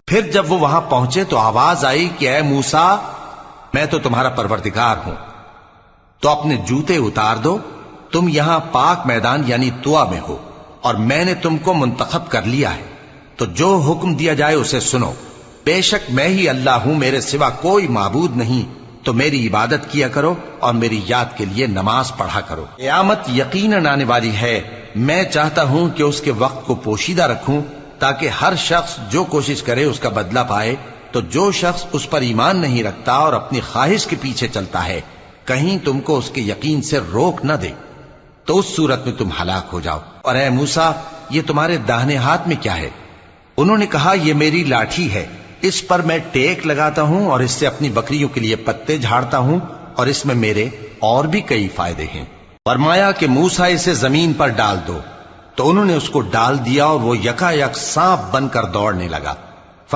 پھر جب وہ وہاں پہنچے تو آواز آئی کہ اے موسیٰ، میں تو تمہارا پروردگار ہوں، تو اپنے جوتے اتار دو، تم یہاں پاک میدان یعنی طوا میں ہو، اور میں نے تم کو منتخب کر لیا ہے، تو جو حکم دیا جائے اسے سنو۔ بے شک میں ہی اللہ ہوں، میرے سوا کوئی معبود نہیں، تو میری عبادت کیا کرو اور میری یاد کے لیے نماز پڑھا کرو۔ قیامت یقیناً آنے والی ہے، میں چاہتا ہوں کہ اس کے وقت کو پوشیدہ رکھوں تاکہ ہر شخص جو کوشش کرے اس کا بدلہ پائے، تو جو شخص اس پر ایمان نہیں رکھتا اور اپنی خواہش کے پیچھے چلتا ہے، کہیں تم کو اس کے یقین سے روک نہ دے، تو اس صورت میں تم ہلاک ہو جاؤ۔ اور اے موسیٰ، یہ تمہارے داہنے ہاتھ میں کیا ہے؟ انہوں نے کہا، یہ میری لاٹھی ہے، اس پر میں ٹیک لگاتا ہوں اور اس سے اپنی بکریوں کے لیے پتے جھاڑتا ہوں، اور اس میں میرے اور بھی کئی فائدے ہیں۔ فرمایا کہ موسیٰ اسے زمین پر ڈال دو، تو انہوں نے اس کو ڈال دیا اور وہ یکا یک سانپ بن کر دوڑنے لگا۔